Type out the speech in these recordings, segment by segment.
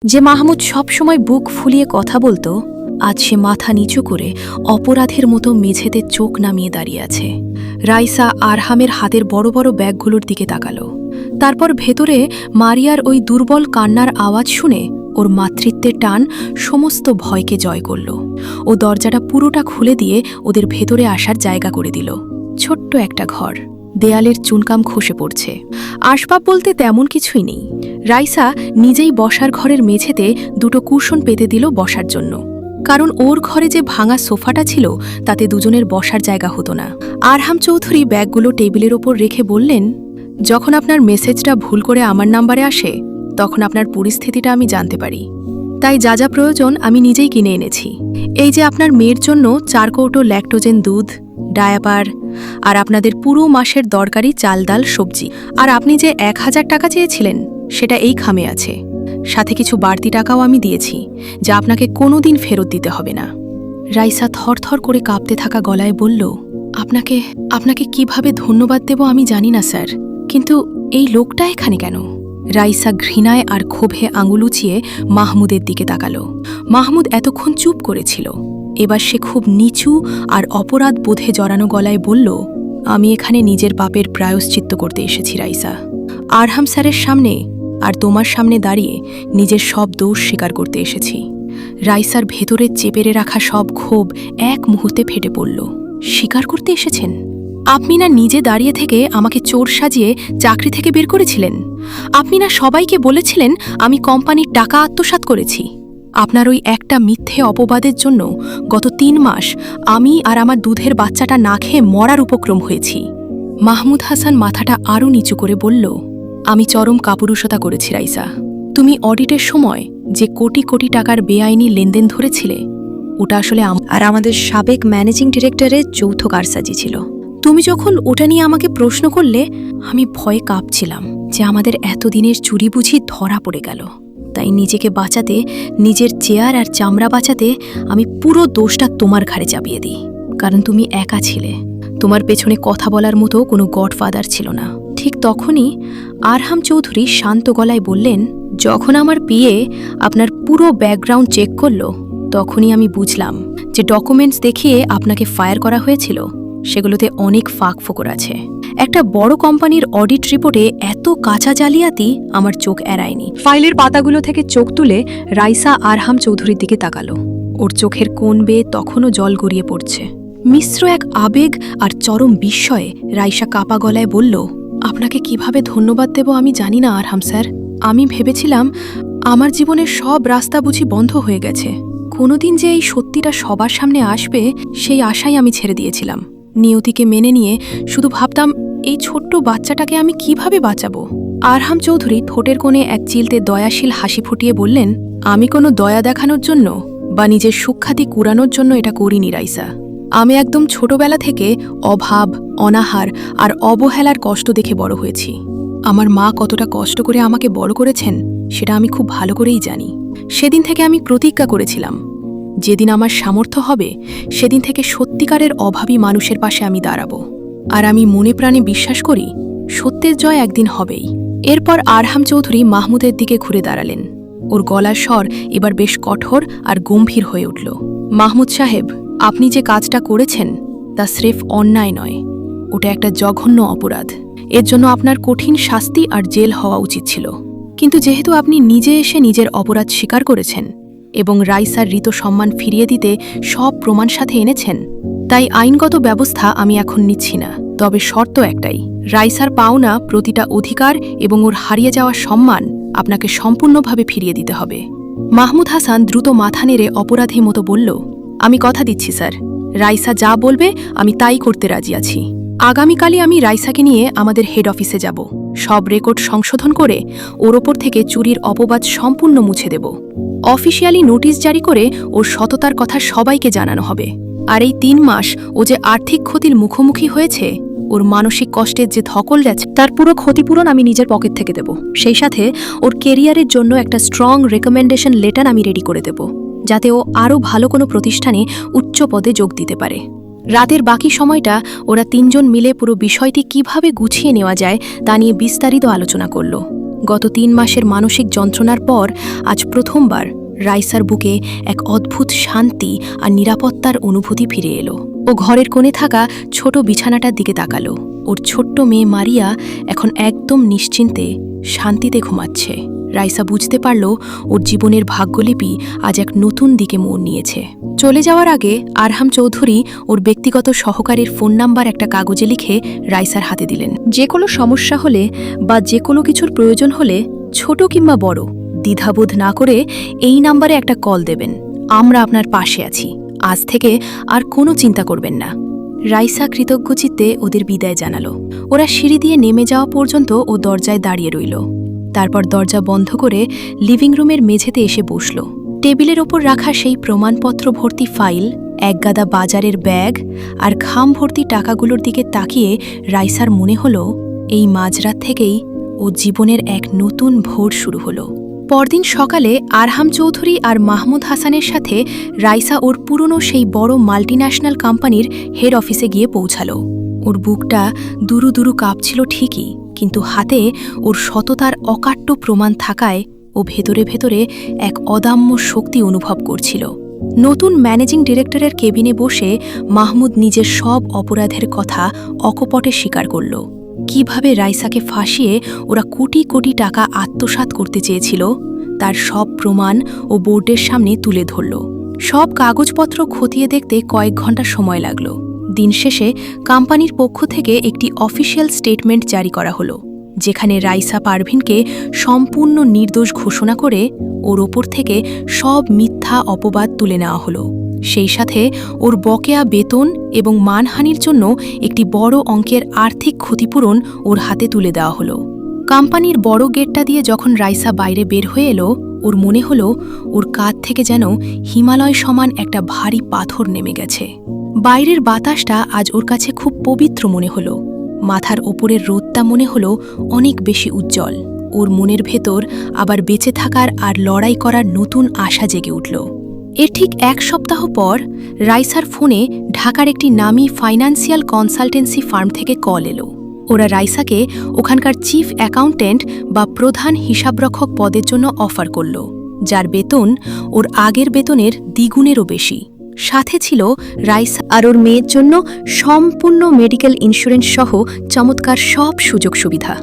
যে মাহমুদ সবসময় বুক ফুলিয়ে কথা বলতো, আজ সে মাথা নিচু করে অপরাধের মতো মেঝেতে চোখ নামিয়ে দাঁড়িয়ে আছে। রাইসা আরহামের হাতের বড় বড় ব্যাগগুলোর দিকে তাকালো। তারপর ভেতরে মারিয়ার ওই দুর্বল কান্নার আওয়াজ শুনে ওর মাতৃত্বের টান সমস্ত ভয়কে জয় করল। ও দরজাটা পুরোটা খুলে দিয়ে ওদের ভেতরে আসার জায়গা করে দিল। ছোট্ট একটা ঘর, দেয়ালের চুনকাম খসে পড়ছে, আসবাব বলতে তেমন কিছুই নেই। রাইসা নিজেই বসার ঘরের মেঝেতে দুটো কুশন পেতে দিল বসার জন্য, কারণ ওর ঘরে যে ভাঙা সোফাটা ছিল তাতে দুজনের বসার জায়গা হতো না। আরহাম চৌধুরী ব্যাগগুলো টেবিলের ওপর রেখে বললেন, যখন আপনার মেসেজটা ভুল করে আমার নাম্বারে আসে তখন আপনার পরিস্থিতিটা আমি জানতে পারি, তাই যা যা প্রয়োজন আমি নিজেই কিনে এনেছি। এই যে আপনার মেয়ের জন্য 4 কৌটো ল্যাকটোজেন দুধ, ডায়াপার, আর আপনাদের পুরো মাসের দরকারি চাল ডাল সবজি। আর আপনি যে 1000 টাকা চেয়েছিলেন সেটা এই খামে আছে, সাথে কিছু বাড়তি টাকাও আমি দিয়েছি, যা আপনাকে কোনোদিন ফেরত দিতে হবে না। রাইসা থরথর করে কাঁপতে থাকা গলায় বলল, আপনাকে কিভাবে ধন্যবাদ দেব আমি জানি না স্যার, কিন্তু এই লোকটা এখানে কেন? রাইসা ঘৃণায় আর ক্ষোভে আঙুল উঁচিয়ে মাহমুদের দিকে তাকালো। মাহমুদ এতক্ষণ চুপ করেছিল, এবার সে খুব নিচু আর অপরাধ বোধে জড়ানো গলায় বলল, আমি এখানে নিজের পাপের প্রায়শ্চিত্ত করতে এসেছি রাইসা। আরহাম স্যারের সামনে আর তোমার সামনে দাঁড়িয়ে নিজের সব দোষ স্বীকার করতে এসেছি। রাইসার ভেতরে চেপেরে রাখা সব ক্ষোভ এক মুহূর্তে ফেটে পড়ল। স্বীকার করতে এসেছেন? আপনি না নিজে দাঁড়িয়ে থেকে আমাকে চোর সাজিয়ে চাকরি থেকে বের করেছিলেন? আপনি না সবাইকে বলেছিলেন আমি কোম্পানির টাকা আত্মসাৎ করেছি? আপনার ওই একটা মিথ্যে অপবাদের জন্য গত 3 মাস আমি আর আমার দুধের বাচ্চাটা না খেয়ে মরার উপক্রম হয়েছি। মাহমুদ হাসান মাথাটা আরও নিচু করে বলল, আমি চরম কাপুরুষতা করেছি রাইসা। তুমি অডিটের সময় যে কোটি কোটি টাকার বেআইনি লেনদেন ধরেছিলে ওটা আসলে আর আমাদের সাবেক ম্যানেজিং ডিরেক্টরের যৌথ কারসাজি ছিল। তুমি যখন ওটা নিয়ে আমাকে প্রশ্ন করলে আমি ভয়ে কাঁপছিলাম যে আমাদের এতদিনের চুরি বুঝি ধরা পড়ে গেল। তাই নিজেকে বাঁচাতে, নিজের চেয়ার আর চামড়া বাঁচাতে আমি পুরো দোষটা তোমার ঘাড়ে চাপিয়ে দিই, কারণ তুমি একা ছিলে। তোমার পেছনে কথা বলার মতো কোনো গডফাদার ছিল না। ঠিক তখনই আরহাম চৌধুরী শান্ত গলায় বললেন, যখন আমার পিএ আপনার পুরো ব্যাকগ্রাউন্ড চেক করল তখনই আমি বুঝলাম যে ডকুমেন্টস দেখিয়ে আপনাকে ফায়ার করা হয়েছিল সেগুলোতে অনেক ফাঁকফোকর আছে। একটা বড় কোম্পানির অডিট রিপোর্টে এত কাঁচা জালিয়াতি আমার চোখ এড়ায়নি। ফাইলের পাতাগুলো থেকে চোখ তুলে রাইসা আরহাম চৌধুরীর দিকে তাকালো। ওর চোখের কোণ বেয়ে তখনও জল গড়িয়ে পড়ছে। মিশ্র এক আবেগ আর চরম বিস্ময়ে রাইসা কাপা গলায় বলল, আপনাকে কিভাবে ধন্যবাদ দেব আমি জানি না আরহাম স্যার। আমি ভেবেছিলাম আমার জীবনের সব রাস্তা বুঝি বন্ধ হয়ে গেছে। কোনোদিন যে এই সত্যিটা সবার সামনে আসবে সেই আশাই আমি ছেড়ে দিয়েছিলাম। নিয়তিকে মেনে নিয়ে শুধু ভাবতাম এই ছোট্ট বাচ্চাটাকে আমি কিভাবে বাঁচাবো। আরহাম চৌধুরী ঠোঁটের কোণে এক চিলতে দয়াশীল হাসি ফুটিয়ে বললেন, আমি কোনো দয়া দেখানোর জন্য বা নিজের সুখ্যাতি কুড়ানোর জন্য এটা করিনি রাইসা। আমি একদম ছোটবেলা থেকে অভাব, অনাহার আর অবহেলার কষ্ট দেখে বড় হয়েছি। আমার মা কতটা কষ্ট করে আমাকে বড় করেছেন সেটা আমি খুব ভালো করেই জানি। সেদিন থেকে আমি প্রতিজ্ঞা করেছিলাম, যেদিন আমার সামর্থ্য হবে সেদিন থেকে সত্যিকারের অভাবী মানুষের পাশে আমি দাঁড়াবো। আর আমি মনে প্রাণে বিশ্বাস করি সত্যের জয় একদিন হবেই। এরপর আরহাম চৌধুরী মাহমুদের দিকে ঘুরে দাঁড়ালেন। ওর গলার স্বর এবার বেশ কঠোর আর গম্ভীর হয়ে উঠল। মাহমুদ সাহেব, আপনি যে কাজটা করেছেন তা স্রেফ অন্যায় নয়, ওটা একটা জঘন্য অপরাধ। এর জন্য আপনার কঠিন শাস্তি আর জেল হওয়া উচিত ছিল। কিন্তু যেহেতু আপনি নিজে এসে নিজের অপরাধ স্বীকার করেছেন এবং রাইসার ঋত সম্মান ফিরিয়ে দিতে সব প্রমাণ সাথে এনেছেন, তাই আইনগত ব্যবস্থা আমি এখন নিচ্ছি না। তবে শর্ত একটাই, রাইসার পাওনা প্রতিটা অধিকার এবং ওর হারিয়ে যাওয়া সম্মান আপনাকে সম্পূর্ণভাবে ফিরিয়ে দিতে হবে। মাহমুদ হাসান দ্রুত মাথা নেড়ে অপরাধী মতো বলল, আমি কথা দিচ্ছি স্যার, রাইসা যা বলবে আমি তাই করতে রাজি আছি। আগামীকালই আমি রাইসাকে নিয়ে আমাদের হেড অফিসে যাব। সব রেকর্ড সংশোধন করে ওর ওপর থেকে চুরির অপবাদ সম্পূর্ণ মুছে দেব। অফিসিয়ালি নোটিশ জারি করে ওর সততার কথা সবাইকে জানানো হবে। আর এই 3 মাস ও যে আর্থিক ক্ষতির মুখোমুখি হয়েছে, ওর মানসিক কষ্টের যে ধকল যাচ্ছে তার পুরো ক্ষতিপূরণ আমি নিজের পকেট থেকে দেব। সেই সাথে ওর কেরিয়ারের জন্য একটা স্ট্রং রেকমেন্ডেশন লেটার আমি রেডি করে দেব, যাতে ও আরও ভালো কোনো প্রতিষ্ঠানে উচ্চ পদে যোগ দিতে পারে। রাতের বাকি সময়টা ওরা 3 জন মিলে পুরো বিষয়টি কিভাবে গুছিয়ে নেওয়া যায় তা নিয়ে বিস্তারিত আলোচনা করল। গত ৩ মাসের মানসিক যন্ত্রণার পর আজ প্রথমবার রাইসার বুকে এক অদ্ভুত শান্তি আর নিরাপত্তার অনুভূতি ফিরে এলো। ও ঘরের কোণে থাকা ছোট বিছানাটার দিকে তাকালো। ওর ছোট্ট মেয়ে মারিয়া এখন একদম নিশ্চিন্তে শান্তিতে ঘুমাচ্ছে। রাইসা বুঝতে পারল ওর জীবনের ভাগ্যলিপি আজ এক নতুন দিকে মোড় নিয়েছে। চলে যাওয়ার আগে আরহাম চৌধুরী ওর ব্যক্তিগত সহকারীর ফোন নাম্বার একটা কাগজে লিখে রাইসার হাতে দিলেন। যে কোনো সমস্যা হলে বা যে কোনো কিছুর প্রয়োজন হলে, ছোট কিংবা বড়, দ্বিধাবোধ না করে এই নাম্বারে একটা কল দেবেন। আমরা আপনার পাশে আছি। আজ থেকে আর কোনো চিন্তা করবেন না। রাইসা কৃতজ্ঞচিত্তে ওদের বিদায় জানালো। ওরা সিঁড়ি দিয়ে নেমে যাওয়া পর্যন্ত ও দরজায় দাঁড়িয়ে রইল। তারপর দরজা বন্ধ করে লিভিং রুমের মেঝেতে এসে বসল। টেবিলের ওপর রাখা সেই প্রমাণপত্র ভর্তি ফাইল, একগাদা বাজারের ব্যাগ আর খাম ভর্তি টাকাগুলোর দিকে তাকিয়ে রাইসার মনে হলো এই মাঝরাত থেকেই ও জীবনের এক নতুন ভোর শুরু হলো। পরদিন সকালে আরহাম চৌধুরী আর মাহমুদ হাসানের সাথে রাইসা ওর পুরনো সেই বড় মাল্টিন্যাশনাল কোম্পানির হেড অফিসে গিয়ে পৌঁছালো। ওর বুকটা দুরু দুরু কাঁপছিল ঠিকই, কিন্তু হাতে ওর সততার অকাট্য প্রমাণ থাকায় ও ভেতরে ভেতরে এক অদাম্য শক্তি অনুভব করছিল। নতুন ম্যানেজিং ডিরেক্টরের কেবিনে বসে মাহমুদ নিজের সব অপরাধের কথা অকপটে স্বীকার করল। কিভাবে রাইসাকে ফাঁসিয়ে ওরা কোটি কোটি টাকা আত্মসাৎ করতে চেয়েছিল তার সব প্রমাণ ও বোর্ডের সামনে তুলে ধরল। সব কাগজপত্র খতিয়ে দেখতে কয়েক ঘন্টা সময় লাগল। দিন শেষে কোম্পানির পক্ষ থেকে একটি অফিসিয়াল স্টেটমেন্ট জারি করা হলো, যেখানে রাইসা পারভিনকে সম্পূর্ণ নির্দোষ ঘোষণা করে ওর ওপর থেকে সব মিথ্যা অপবাদ তুলে নেওয়া হলো। সেই সাথে ওর বকেয়া বেতন এবং মানহানির জন্য একটি বড় অঙ্কের আর্থিক ক্ষতিপূরণ ওর হাতে তুলে দেওয়া হলো। কোম্পানির বড় গেটটা দিয়ে যখন রাইসা বাইরে বের হয়ে এলো, ওর মনে হলো ওর কাঁধ থেকে যেন হিমালয় সমান একটা ভারী পাথর নেমে গেছে। বাইরের বাতাসটা আজ ওর কাছে খুব পবিত্র মনে হলো। মাথার ওপরের রোদটা মনে হলো অনেক বেশি উজ্জ্বল। ওর মনের ভেতর আবার বেঁচে থাকার আর লড়াই করার নতুন আশা জেগে উঠল। এর ঠিক 1 সপ্তাহ পর রাইসার ফোনে ঢাকার একটি নামী ফাইন্যান্সিয়াল কনসালটেন্সি ফার্ম থেকে কল এলো। ওরা রাইসাকে ওখানকার চিফ অ্যাকাউন্ট্যান্ট বা প্রধান হিসাবরক্ষক পদের জন্য অফার করল, যার বেতন ওর আগের বেতনের দ্বিগুণেরও বেশি। সাথে ছিল রাইসা আর ওর মেয়ের জন্য সম্পূর্ণ মেডিকেল ইন্স্যুরেন্স সহ চমৎকার সব সুযোগ সুবিধা।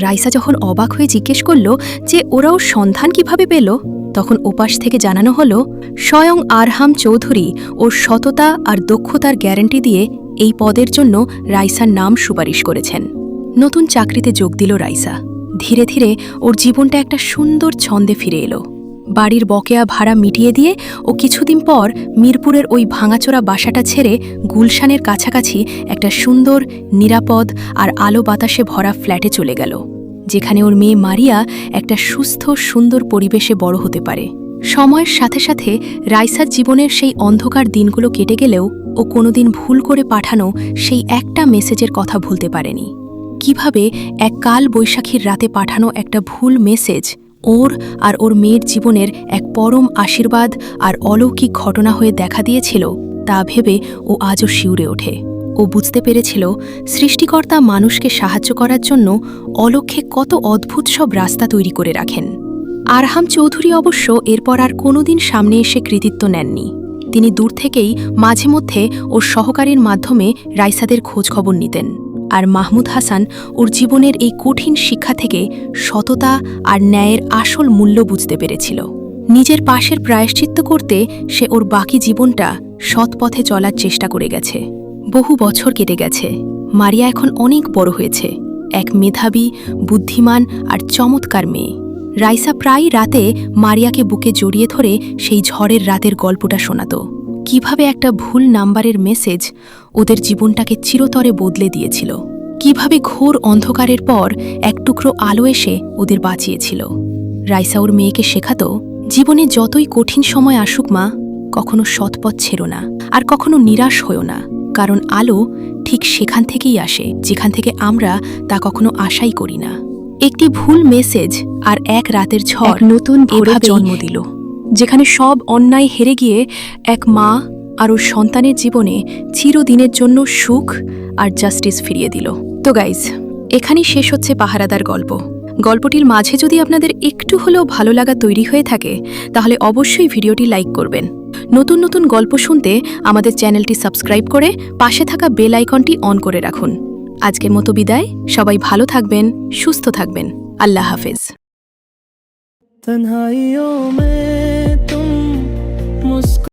রাইসা যখন অবাক হয়ে জিজ্ঞেস করল যে ওরা ওর সন্ধান কিভাবে পেল, তখন ওপাশ থেকে জানানো হলো স্বয়ং আরহাম চৌধুরী ওর সততা আর দক্ষতার গ্যারান্টি দিয়ে এই পদের জন্য রাইসার নাম সুপারিশ করেছেন। নতুন চাকরিতে যোগ দিল রাইসা। ধীরে ধীরে ওর জীবনটা একটা সুন্দর ছন্দে ফিরে এলো। বাড়ির বকেয়া ভাড়া মিটিয়ে দিয়ে ও কিছুদিন পর মিরপুরের ওই ভাঙাচোরা বাসাটা ছেড়ে গুলশানের কাছাকাছি একটা সুন্দর, নিরাপদ আর আলো বাতাসে ভরা ফ্ল্যাটে চলে গেল, যেখানে ওর মেয়ে মারিয়া একটা সুস্থ, সুন্দর পরিবেশে বড় হতে পারে। সময়ের সাথে সাথে রাইসার জীবনের সেই অন্ধকার দিনগুলো কেটে গেলেও ও কোনোদিন ভুল করে পাঠানো সেই একটা মেসেজের কথা ভুলতে পারেনি। কিভাবে এক কাল বৈশাখীর রাতে পাঠানো একটা ভুল মেসেজ ওর আর ওর মেয়ের জীবনের এক পরম আশীর্বাদ আর অলৌকিক ঘটনা হয়ে দেখা দিয়েছিল, তা ভেবে ও আজও শিউরে ওঠে। ও বুঝতে পেরেছিল সৃষ্টিকর্তা মানুষকে সাহায্য করার জন্য অলক্ষ্যে কত অদ্ভুত সব রাস্তা তৈরি করে রাখেন। আরহাম চৌধুরী অবশ্য এরপর আর কোনোদিন সামনে এসে কৃতিত্ব নেননি। তিনি দূর থেকেই মাঝে মধ্যে ওর সহকারীর মাধ্যমে রাইসাদের খোঁজখবর নিতেন। আর মাহমুদ হাসান ওর জীবনের এই কঠিন শিক্ষা থেকে সততা আর ন্যায়ের আসল মূল্য বুঝতে পেরেছিল। নিজের পাশের প্রায়শ্চিত্ত করতে সে ওর বাকি জীবনটা সৎ পথে চলার চেষ্টা করে গেছে। বহু বছর কেটে গেছে। মারিয়া এখন অনেক বড় হয়েছে, এক মেধাবী, বুদ্ধিমান আর চমৎকার মেয়ে। রাইসা প্রায় রাতে মারিয়াকে বুকে জড়িয়ে ধরে সেই ঝড়ের রাতের গল্পটা শোনাত। কিভাবে একটা ভুল নাম্বারের মেসেজ ওদের জীবনটাকে চিরতরে বদলে দিয়েছিল, কিভাবে ঘোর অন্ধকারের পর এক টুকরো আলো এসে ওদের বাঁচিয়েছিল। রাইসা ওর মেয়েকে শেখাত, জীবনে যতই কঠিন সময় আসুক মা, কখনো সৎপথ ছেড়ো না আর কখনো নিরাশ হয়ো না, কারণ আলো ঠিক সেখান থেকেই আসে যেখান থেকে আমরা তা কখনো আশাই করি না। একটি ভুল মেসেজ আর এক রাতের ঝড় নতুন ভোরের জন্ম দিল, যেখানে সব অন্যায় হেরে গিয়ে এক মা আর ওর সন্তানের জীবনে চিরদিনের জন্য সুখ আর জাস্টিস ফিরিয়ে দিল। তো গাইজ, এখানেই শেষ হচ্ছে পাহারাদার গল্প। গল্পটির মাঝে যদি আপনাদের একটু হলেও ভালো লাগা তৈরি হয়ে থাকে তাহলে অবশ্যই ভিডিওটি লাইক করবেন। নতুন নতুন গল্প শুনতে আমাদের চ্যানেলটি সাবস্ক্রাইব করে পাশে থাকা বেল আইকনটি অন করে রাখুন। আজকের মতো বিদায়, সবাই ভালো থাকবেন, সুস্থ থাকবেন। আল্লাহ হাফেজ। तन्हाइयों में तुम मुस्कुरा